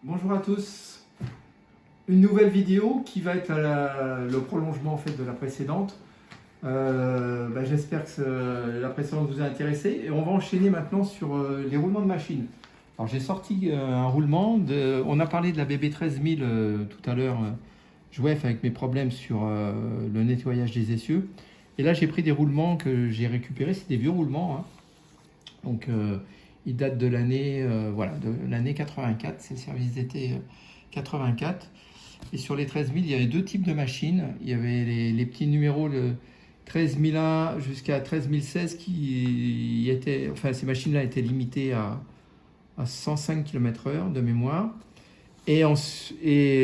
Bonjour à tous, une nouvelle vidéo qui va être le prolongement en fait de la précédente. J'espère que la précédente vous a intéressé et on va enchaîner maintenant sur les roulements de machine. Alors j'ai sorti un roulement, on a parlé de la BB 13000 tout à l'heure, Jouef, avec mes problèmes sur le nettoyage des essieux. Et là j'ai pris des roulements que j'ai récupérés, c'est des vieux roulements, hein. Donc il date de l'année de l'année 84, c'est le service d'été 84. Et sur les 13000, il y avait deux types de machines. Il y avait les petits numéros, le 13001 jusqu'à 13016, qui étaient, enfin ces machines-là étaient limitées à 105 km/h de mémoire. Et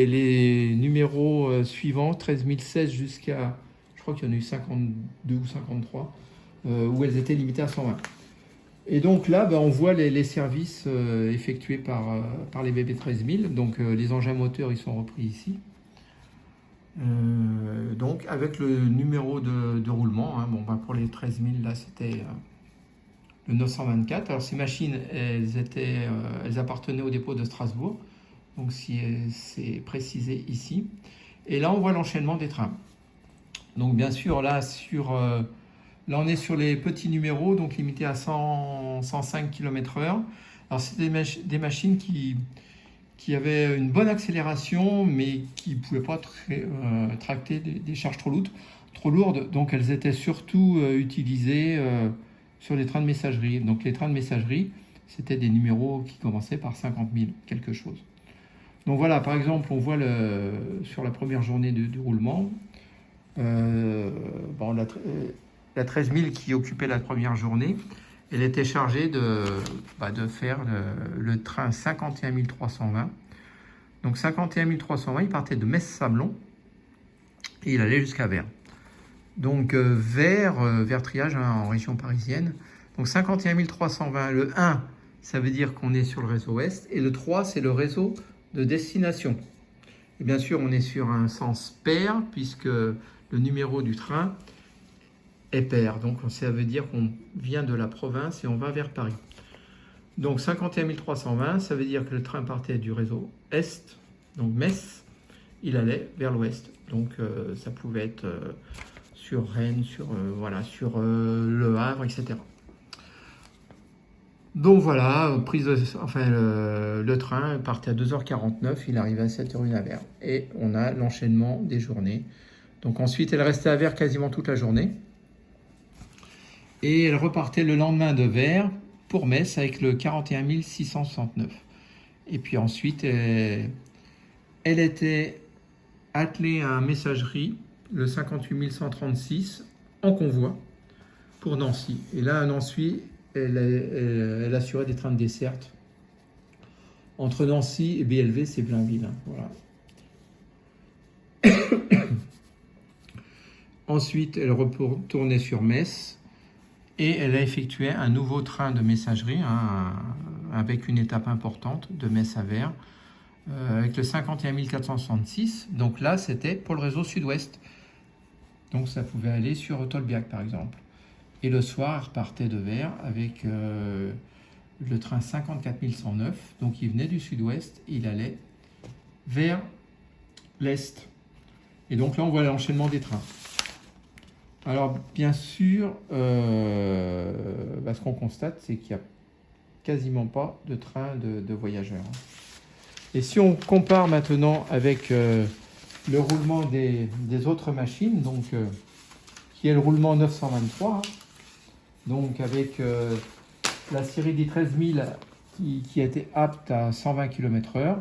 les numéros suivants, 13016 jusqu'à, je crois qu'il y en a eu 52 ou 53, où elles étaient limitées à 120. Et donc là, on voit les services effectués par les BB 13000. Donc les engins moteurs, ils sont repris ici. Donc avec le numéro de roulement, hein. Pour les 13000, là, c'était le 924. Alors ces machines, elles appartenaient au dépôt de Strasbourg. Donc c'est précisé ici. Et là, on voit l'enchaînement des trains. Donc bien sûr, là, là, on est sur les petits numéros, donc limités à 105 km/h. Alors, c'est des machines qui avaient une bonne accélération, mais qui ne pouvaient pas tracter des charges trop lourdes. Donc, elles étaient surtout utilisées sur les trains de messagerie. Donc, les trains de messagerie, c'était des numéros qui commençaient par 50 000, quelque chose. Donc, voilà, par exemple, on voit sur la première journée du roulement, la 13000 qui occupait la première journée, elle était chargée de faire le train 51320. Donc 51320, il partait de Metz-Sablon et il allait jusqu'à Vers. Donc vers Triage, hein, en région parisienne. Donc 51320, le 1, ça veut dire qu'on est sur le réseau Ouest, et le 3, c'est le réseau de destination. Et bien sûr, on est sur un sens pair, puisque le numéro du train est pair. Donc ça veut dire qu'on vient de la province et on va vers Paris. Donc 51320, ça veut dire que le train partait du réseau Est, donc Metz, il allait vers l'Ouest. Donc ça pouvait être sur Rennes, sur Le Havre, etc. Donc voilà, le train partait à 2h49, il arrivait à 7h01 à Vers. Et on a l'enchaînement des journées. Donc ensuite, elle restait à Vers quasiment toute la journée. Et elle repartait le lendemain de Vers pour Metz avec le 41 669. Et puis ensuite, elle était attelée à un messagerie, le 58 136, en convoi pour Nancy. Et là, à Nancy, elle assurait des trains de desserte entre Nancy et BLV, c'est Blainville. Hein, voilà. Ensuite, elle retournait sur Metz. Et elle a effectué un nouveau train de messagerie, hein, avec une étape importante de Metz à Vers, avec le 51 466. Donc là, c'était pour le réseau sud-ouest. Donc ça pouvait aller sur Tolbiac, par exemple. Et le soir, elle repartait de Vers avec le train 54 109. Donc il venait du sud-ouest, il allait vers l'est. Et donc là, on voit l'enchaînement des trains. Alors, bien sûr, ce qu'on constate, c'est qu'il n'y a quasiment pas de train de voyageurs. Et si on compare maintenant avec le roulement des autres machines, donc, qui est le roulement 923, hein, donc avec la série des 13000 qui était apte à 120 km/h.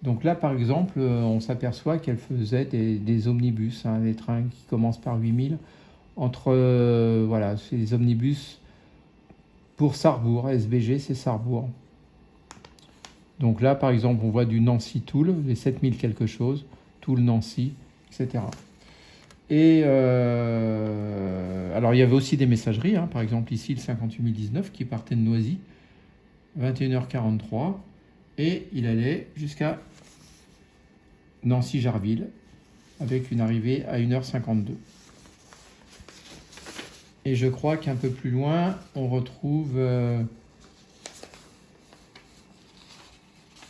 Donc là, par exemple, on s'aperçoit qu'elle faisait des omnibus, hein, des trains qui commencent par 8000, entre, c'est des omnibus pour Sarrebourg, SBG, c'est Sarrebourg. Donc là, par exemple, on voit du Nancy-Toul, les 7000 quelque chose, Toul-Nancy, etc. Et alors, il y avait aussi des messageries, hein, par exemple ici, le 58019 qui partait de Noisy, 21h43, et il allait jusqu'à Nancy-Jarville, avec une arrivée à 1h52. Et je crois qu'un peu plus loin, on retrouve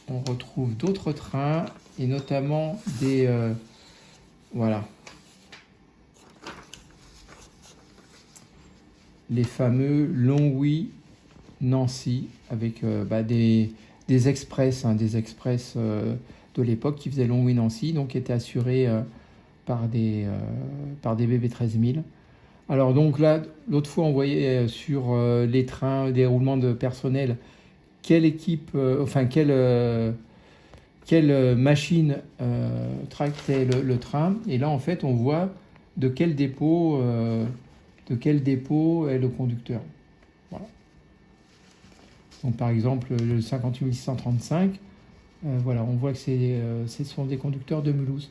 on retrouve d'autres trains et notamment des... voilà. Les fameux Longwy-Nancy avec des express, des express de l'époque qui faisaient Longwy-Nancy, donc qui étaient assurés par des BB13000. Alors donc là, l'autre fois on voyait sur les trains, des roulements de personnel, quelle équipe, quelle machine tractait le train. Et là en fait on voit de quel dépôt est le conducteur. Voilà. Donc par exemple le 58635, voilà, on voit que ce sont des conducteurs de Mulhouse.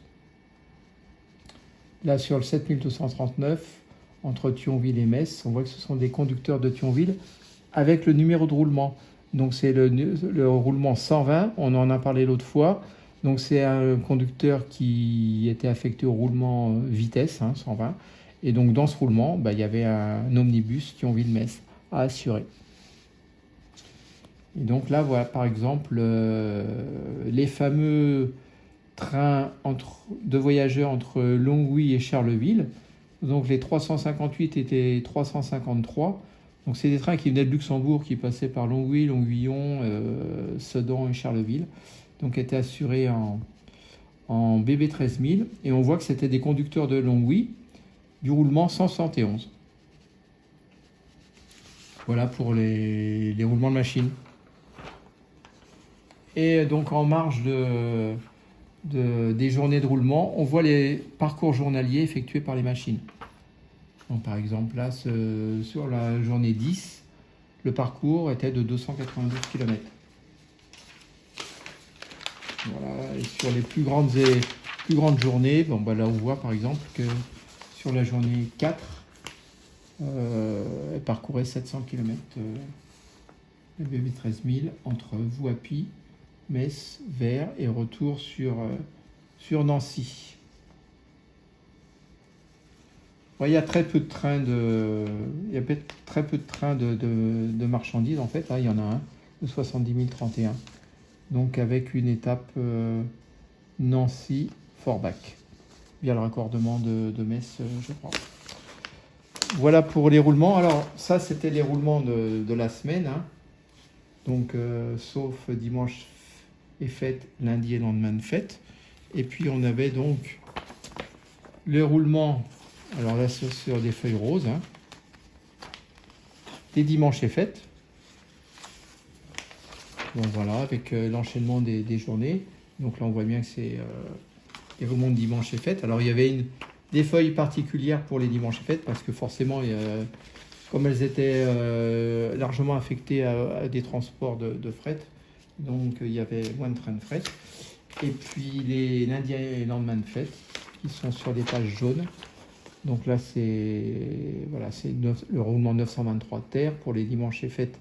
Là sur le 7239, entre Thionville et Metz, on voit que ce sont des conducteurs de Thionville avec le numéro de roulement. Donc c'est le roulement 120, on en a parlé l'autre fois. Donc c'est un conducteur qui était affecté au roulement vitesse, 120. Et donc dans ce roulement, il y avait un omnibus Thionville-Metz à assurer. Et donc là, voilà par exemple les fameux trains de voyageurs entre Longwy et Charleville. Donc les 358 étaient 353. Donc c'est des trains qui venaient de Luxembourg, qui passaient par Longwy, Longuillon, Sedan et Charleville. Donc étaient assurés en BB13000. Et on voit que c'était des conducteurs de Longwy du roulement 171. Voilà pour les roulements de machine. Et donc en marge des journées de roulement, on voit les parcours journaliers effectués par les machines. Donc, par exemple, là, sur la journée 10, le parcours était de 292 km. Voilà. Et sur les plus grandes journées, là on voit par exemple que sur la journée 4, elle parcourait 700 km le BB13000 entre Voipy, Metz, Vers et retour sur Nancy. Il y a très peu de trains de marchandises en fait. Là, il y en a un de 70 031. Donc avec une étape Nancy-Forbach via le raccordement de Metz, je crois. Voilà pour les roulements. Alors ça, c'était les roulements de la semaine. Donc sauf dimanche et fête, lundi et lendemain de fête. Et puis on avait donc le roulement. Alors là, sur des feuilles roses, des dimanches et fêtes. Donc voilà, avec l'enchaînement des journées. Donc là, on voit bien que c'est les roulements de dimanche et fêtes. Alors il y avait des feuilles particulières pour les dimanches et fêtes, parce que forcément, comme elles étaient largement affectées à des transports de fret, donc il y avait moins de trains de fret. Et puis les lundis et lendemains de fête, qui sont sur des pages jaunes. Donc là, c'est le roulement 923 terre. Pour les dimanches et fêtes,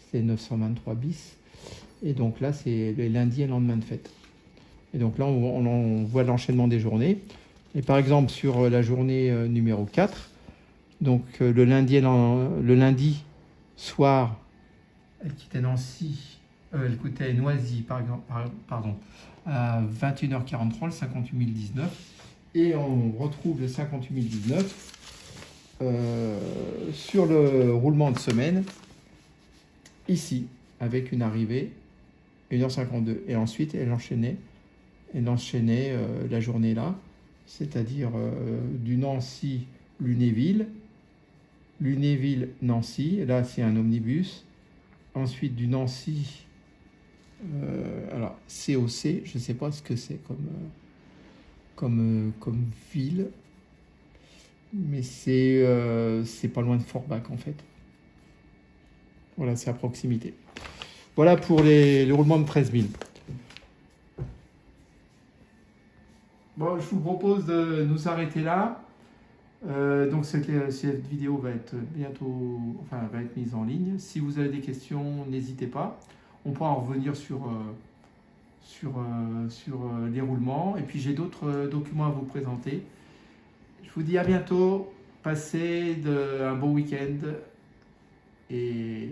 c'est 923 bis. Et donc là, c'est les lundis et lendemain de fête. Et donc là, on voit l'enchaînement des journées. Et par exemple, sur la journée numéro 4, donc le lundi soir, elle quittait Nancy, elle quittait Noisy, pardon, à 21h43, le 58019. Et on retrouve le 58019 sur le roulement de semaine, ici, avec une arrivée 1h52. Et ensuite, elle enchaînait la journée là, c'est-à-dire du Nancy-Lunéville, Lunéville-Nancy, là c'est un omnibus. Ensuite du Nancy, alors COC, je ne sais pas ce que c'est comme ville, mais c'est pas loin de Forbach en fait. Voilà, c'est à proximité. Voilà pour les roulements de 13 000. Bon, je vous propose de nous arrêter là. Donc cette vidéo va être bientôt, va être mise en ligne. Si vous avez des questions, n'hésitez pas. On pourra en revenir sur les roulements. Et puis j'ai d'autres documents à vous présenter. Je vous dis à bientôt. Passez un bon week-end et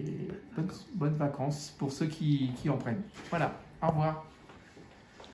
bonnes vacances pour ceux qui en prennent. Voilà. Au revoir.